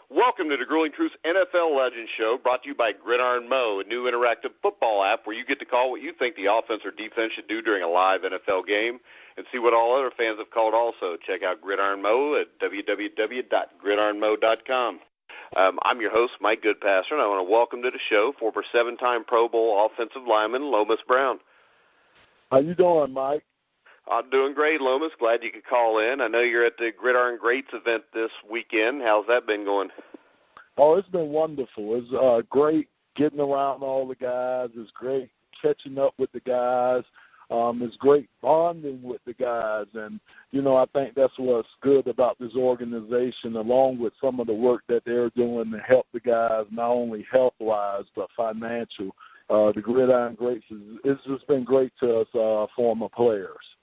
Welcome to the Grueling Truths NFL Legends Show, brought to you by Gridiron Mo, a new interactive football app where you get to call what you think the offense or defense should do during a live NFL game and see what all other fans have called also. Check out Gridiron Mo at www.gridironmo.com. I'm your host, Mike Goodpaster, and I want to welcome to the show former seven-time Pro Bowl offensive lineman Lomas Brown. How you doing, Mike? I'm doing great, Lomas. Glad you could call in. I know you're at the Gridiron Greats event this weekend. How's that been going? Oh, it's been wonderful. It's great getting around all the guys. It's great catching up with the guys. It's great bonding with the guys. And, you know, I think that's what's good about this organization, along with some of the work that they're doing to help the guys, not only health-wise but financial. The Gridiron Greats, it's just been great to us former players.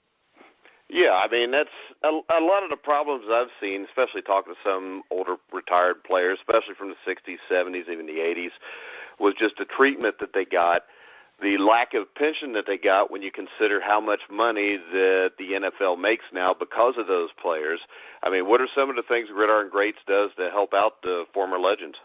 Yeah, I mean, that's a lot of the problems I've seen, especially talking to some older retired players, especially from the 60s, 70s, even the 80s, was just the treatment that they got, the lack of pension that they got when you consider how much money that the NFL makes now because of those players. I mean, what are some of the things Gridiron Greats does to help out the former legends?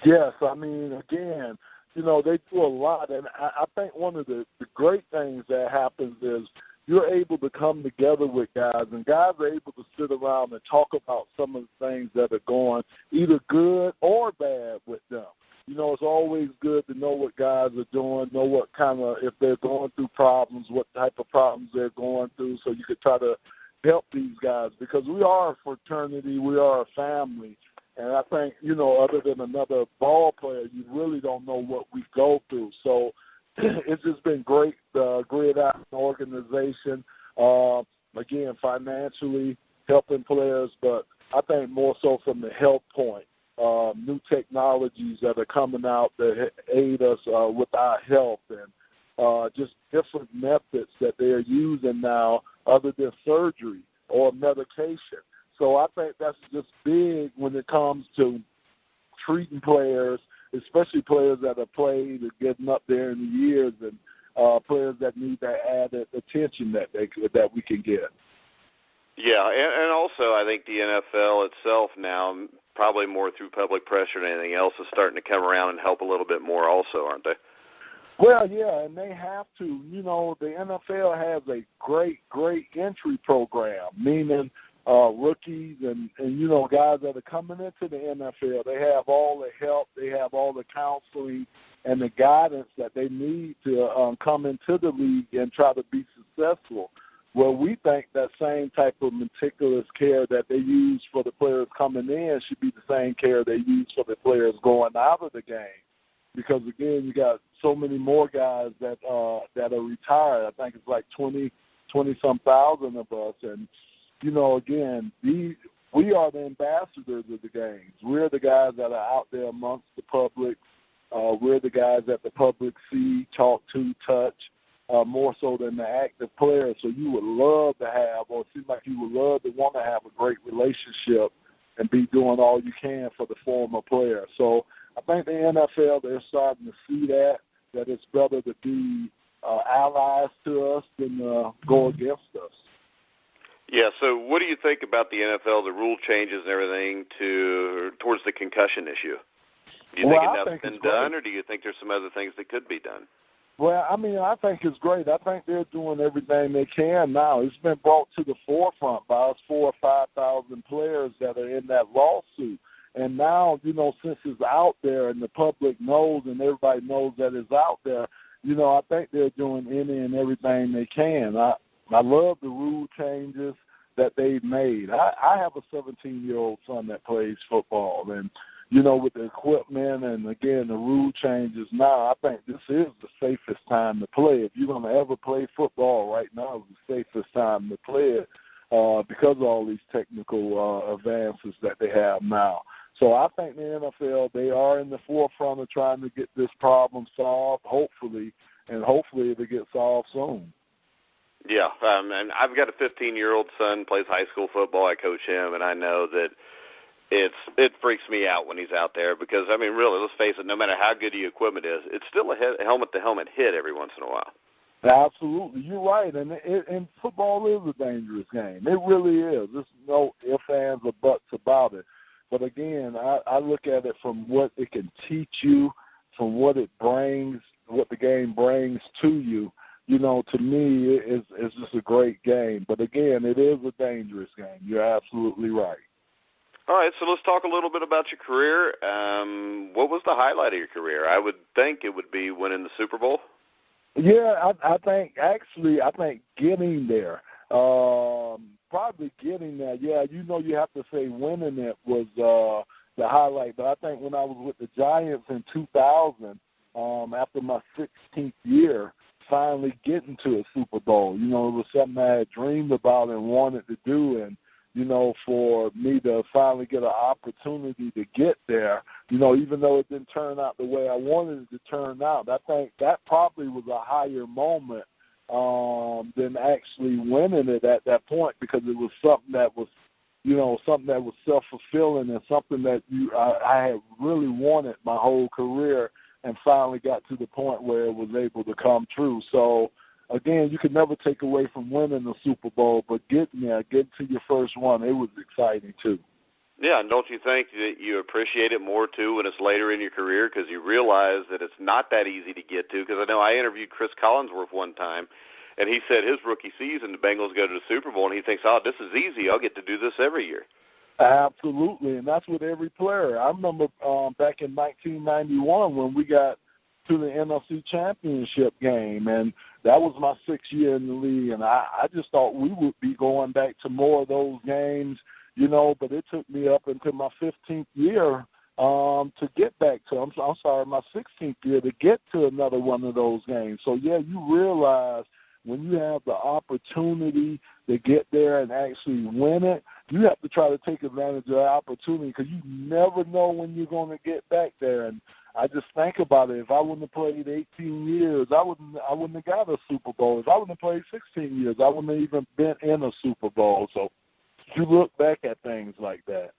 Yes, I mean, again, you know, they do a lot, and I think one of the great things that happens is you're able to come together with guys, and guys are able to sit around and talk about some of the things that are going either good or bad with them. You know, it's always good to know what guys are doing, know what kind of, if they're going through problems, what type of problems they're going through, so you could try to help these guys, because we are a fraternity, we are a family. And I think, you know, other than another ball player, you really don't know what we go through. So it's just been great, the Gridiron organization, again, financially helping players, but I think more so from the health point, new technologies that are coming out that aid us with our health, and just different methods that they're using now other than surgery or medication. So I think that's just big when it comes to treating players, especially players that have played and getting up there in the years, and players that need that added attention that we can get. Yeah, and also I think the NFL itself now, probably more through public pressure than anything else, is starting to come around and help a little bit more also, aren't they? Well, yeah, and they have to. You know, the NFL has a great entry program, meaning rookies and, you know, guys that are coming into the NFL. They have all the help, they have all the counseling and the guidance that they need to come into the league and try to be successful. Well, we think that same type of meticulous care that they use for the players coming in should be the same care they use for the players going out of the game. Because, again, you got so many more guys that are retired. I think it's like 20-some thousand of us. And, you know, again, we are the ambassadors of the games. We're the guys that are out there amongst the public. We're the guys that the public see, talk to, touch, more so than the active players. So you would love to have, or it seems like you would love to want to have a great relationship and be doing all you can for the former player. So I think the NFL, they're starting to see that it's better to be allies to us than go against us. Yeah, so what do you think about the NFL, the rule changes and everything towards the concussion issue? Do you think enough's been done, or do you think there's some other things that could be done? Well, I mean, I think it's great. I think they're doing everything they can now. It's been brought to the forefront by us 4,000 or 5,000 players that are in that lawsuit. And now, you know, since it's out there and the public knows and everybody knows that it's out there, you know, I think they're doing any and everything they can. I love the rule changes that they've made. I have a 17-year-old son that plays football, and, you know, with the equipment and, again, the rule changes now, I think this is the safest time to play. If you're going to ever play football right now, it's the safest time to play it because of all these technical advances that they have now. So I think the NFL, they are in the forefront of trying to get this problem solved, hopefully, and hopefully it'll get solved soon. Yeah, and I've got a 15-year-old son, plays high school football. I coach him, and I know that it freaks me out when he's out there because, I mean, really, let's face it, no matter how good the equipment is, it's still a helmet-to-helmet hit every once in a while. Absolutely. You're right, and football is a dangerous game. It really is. There's no ifs, ands, or buts about it. But again, I look at it from what it can teach you, from what it brings, what the game brings to you. You know, to me, it's just a great game. But again, it is a dangerous game. You're absolutely right. All right, so let's talk a little bit about your career. What was the highlight of your career? I would think it would be winning the Super Bowl. Yeah, I think getting there, probably getting there. Yeah, you know, you have to say winning it was the highlight. But I think when I was with the Giants in 2000, after my 16th year, finally getting to a Super Bowl, you know, it was something I had dreamed about and wanted to do. And you know, for me to finally get an opportunity to get there, you know, even though it didn't turn out the way I wanted it to turn out, I think that probably was a higher moment than actually winning it at that point, because it was something that was, you know, something that was self-fulfilling and something that I had really wanted my whole career, and finally got to the point where it was able to come true. So, again, you could never take away from winning the Super Bowl, but getting to your first one, it was exciting too. Yeah, and don't you think that you appreciate it more too when it's later in your career, because you realize that it's not that easy to get to? Because I know I interviewed Chris Collinsworth one time, and he said his rookie season the Bengals go to the Super Bowl, and he thinks, oh, this is easy. I'll get to do this every year. Absolutely, and that's with every player. I remember back in 1991 when we got to the NFC Championship game, and that was my 6th year in the league, and I just thought we would be going back to more of those games, you know, but it took me up until my 15th year to get back to, my 16th year to get to another one of those games. So, yeah, you realize when you have the opportunity to get there and actually win it, you have to try to take advantage of that opportunity, because you never know when you're going to get back there. And I just think about it. If I wouldn't have played 18 years, I wouldn't have got a Super Bowl. If I wouldn't have played 16 years, I wouldn't have even been in a Super Bowl. So you look back at things like that.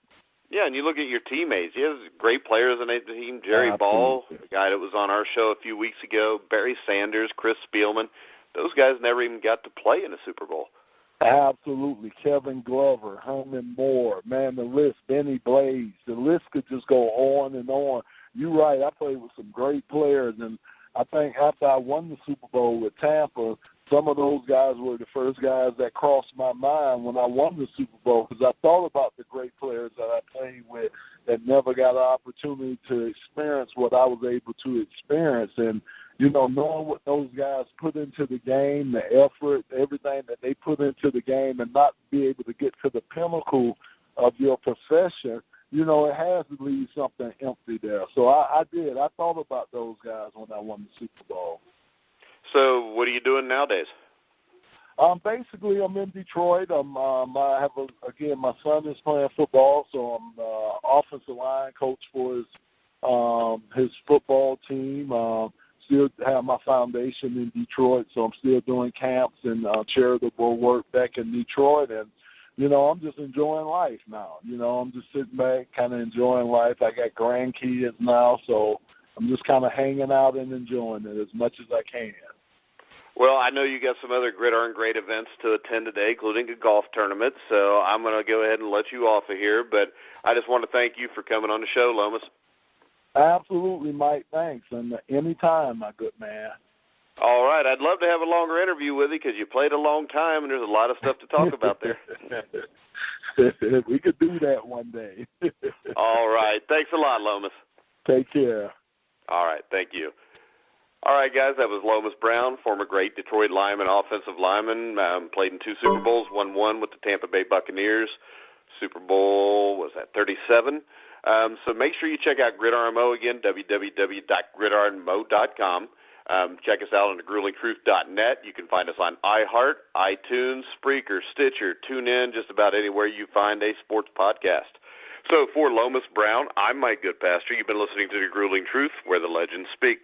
Yeah, and you look at your teammates. You have great players on that team. Jerry Ball, the guy that was on our show a few weeks ago, Barry Sanders, Chris Spielman. Those guys never even got to play in a Super Bowl. Absolutely. Kevin Glover, Herman Moore, man, the list, Benny Blaze, the list could just go on and on. You're right, I played with some great players, and I think after I won the Super Bowl with Tampa, some of those guys were the first guys that crossed my mind when I won the Super Bowl, because I thought about the great players that I played with that never got an opportunity to experience what I was able to experience. And, you know, knowing what those guys put into the game, the effort, everything that they put into the game, and not be able to get to the pinnacle of your profession, you know, it has to leave something empty there. So I did. I thought about those guys when I won the Super Bowl. So what are you doing nowadays? Basically, I'm in Detroit. I have my son is playing football, so I'm offensive line coach for his football team. Still have my foundation in Detroit, so I'm still doing camps and charitable work back in Detroit. And, you know, I'm just enjoying life now. You know, I'm just sitting back, kind of enjoying life. I got grandkids now, so I'm just kind of hanging out and enjoying it as much as I can. Well, I know you got some other Gridiron Great events to attend today, including a golf tournament, so I'm going to go ahead and let you off of here. But I just want to thank you for coming on the show, Lomas. Absolutely, Mike. Thanks. And anytime, my good man. All right. I'd love to have a longer interview with you because you played a long time, and there's a lot of stuff to talk about there. We could do that one day. All right. Thanks a lot, Lomas. Take care. All right. Thank you. All right, guys, that was Lomas Brown, former great Detroit lineman, offensive lineman, played in 2 Super Bowls, won one with the Tampa Bay Buccaneers. Super Bowl, was that 37? So make sure you check out Gridiron Mo again, www.gridironmo.com. Check us out on thegruelingtruth.net. You can find us on iHeart, iTunes, Spreaker, Stitcher, TuneIn, just about anywhere you find a sports podcast. So for Lomas Brown, I'm Mike Goodpaster. You've been listening to The Grueling Truth, where the legends speak.